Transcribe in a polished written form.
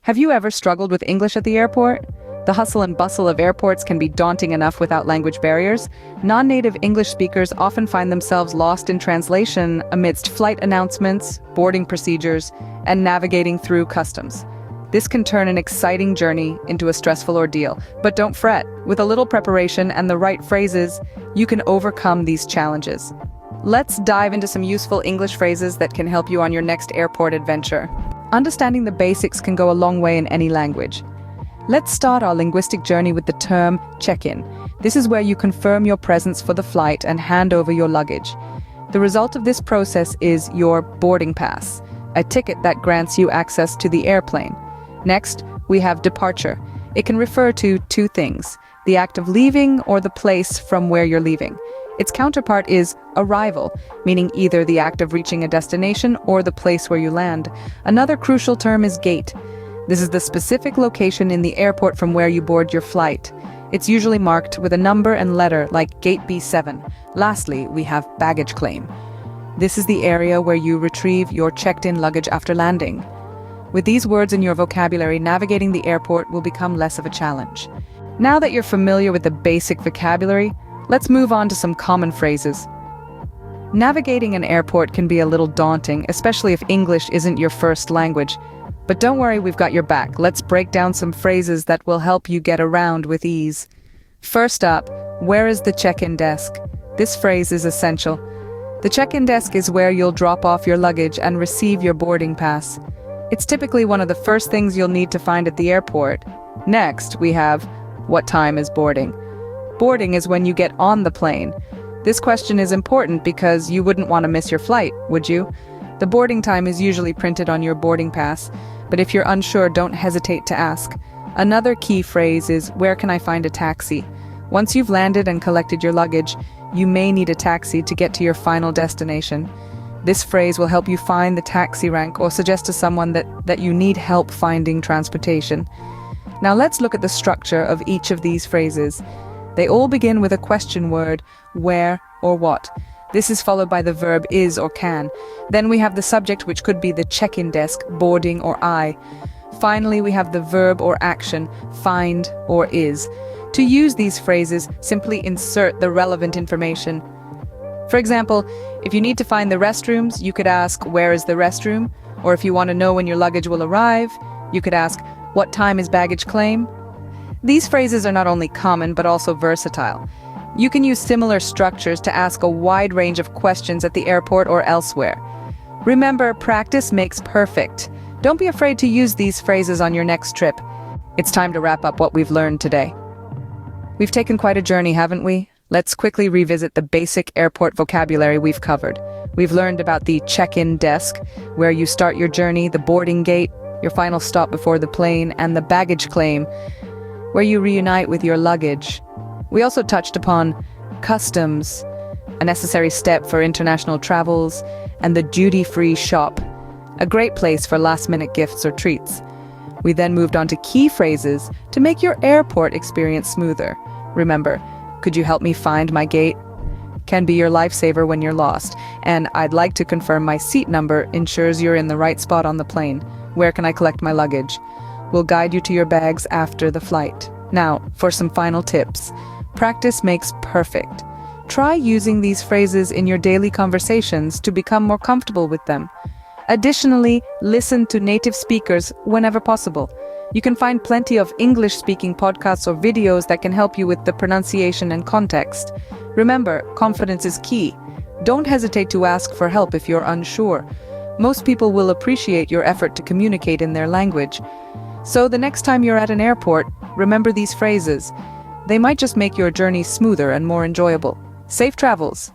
Have you ever struggled with English at the airport? The hustle and bustle of airports can be daunting enough without language barriers. Non-native English speakers often find themselves lost in translation amidst flight announcements, boarding procedures, and navigating through customs. This can turn an exciting journey into a stressful ordeal. But don't fret, with a little preparation and the right phrases, you can overcome these challenges. Let's dive into some useful English phrases that can help you on your next airport adventure. Understanding the basics can go a long way in any language. Let's start our linguistic journey with the term check-in. This is where you confirm your presence for the flight and hand over your luggage. The result of this process is your boarding pass, a ticket that grants you access to the airplane. Next, we have departure. It can refer to two things: the act of leaving or the place from where you're leaving. Its counterpart is arrival, meaning either the act of reaching a destination or the place where you land. Another crucial term is gate. This is the specific location in the airport from where you board your flight. It's usually marked with a number and letter like Gate B7. Lastly, we have baggage claim. This is the area where you retrieve your checked-in luggage after landing. With these words in your vocabulary, navigating the airport will become less of a challenge. Now that you're familiar with the basic vocabulary, let's move on to some common phrases. Navigating an airport can be a little daunting, especially if English isn't your first language. But don't worry, we've got your back. Let's break down some phrases that will help you get around with ease. First up, where is the check-in desk? This phrase is essential. The check-in desk is where you'll drop off your luggage and receive your boarding pass. It's typically one of the first things you'll need to find at the airport. Next, we have, what time is boarding? Boarding is when you get on the plane. This question is important because you wouldn't want to miss your flight, would you? The boarding time is usually printed on your boarding pass, but if you're unsure, don't hesitate to ask. Another key phrase is, where can I find a taxi? Once you've landed and collected your luggage, you may need a taxi to get to your final destination. This phrase will help you find the taxi rank or suggest to someone that you need help finding transportation. Now let's look at the structure of each of these phrases. They all begin with a question word, where or what. This is followed by the verb is or can. Then we have the subject, which could be the check-in desk, boarding, or I. Finally, we have the verb or action, find or is. To use these phrases, simply insert the relevant information. For example, if you need to find the restrooms, you could ask, where is the restroom? Or if you want to know when your luggage will arrive, you could ask, what time is baggage claim? These phrases are not only common, but also versatile. You can use similar structures to ask a wide range of questions at the airport or elsewhere. Remember, practice makes perfect. Don't be afraid to use these phrases on your next trip. It's time to wrap up what we've learned today. We've taken quite a journey, haven't we? Let's quickly revisit the basic airport vocabulary we've covered. We've learned about the check-in desk, where you start your journey, the boarding gate, your final stop before the plane, and the baggage claim, where you reunite with your luggage. We also touched upon customs, a necessary step for international travels, and the duty-free shop, a great place for last-minute gifts or treats. We then moved on to key phrases to make your airport experience smoother. Remember, could you help me find my gate? Can be your lifesaver when you're lost. And I'd like to confirm my seat number ensures you're in the right spot on the plane. Where can I collect my luggage? We'll guide you to your bags after the flight. Now, for some final tips. Practice makes perfect. Try using these phrases in your daily conversations to become more comfortable with them. Additionally, listen to native speakers whenever possible. You can find plenty of English-speaking podcasts or videos that can help you with the pronunciation and context. Remember, confidence is key. Don't hesitate to ask for help if you're unsure. Most people will appreciate your effort to communicate in their language. So the next time you're at an airport, remember these phrases. They might just make your journey smoother and more enjoyable. Safe travels!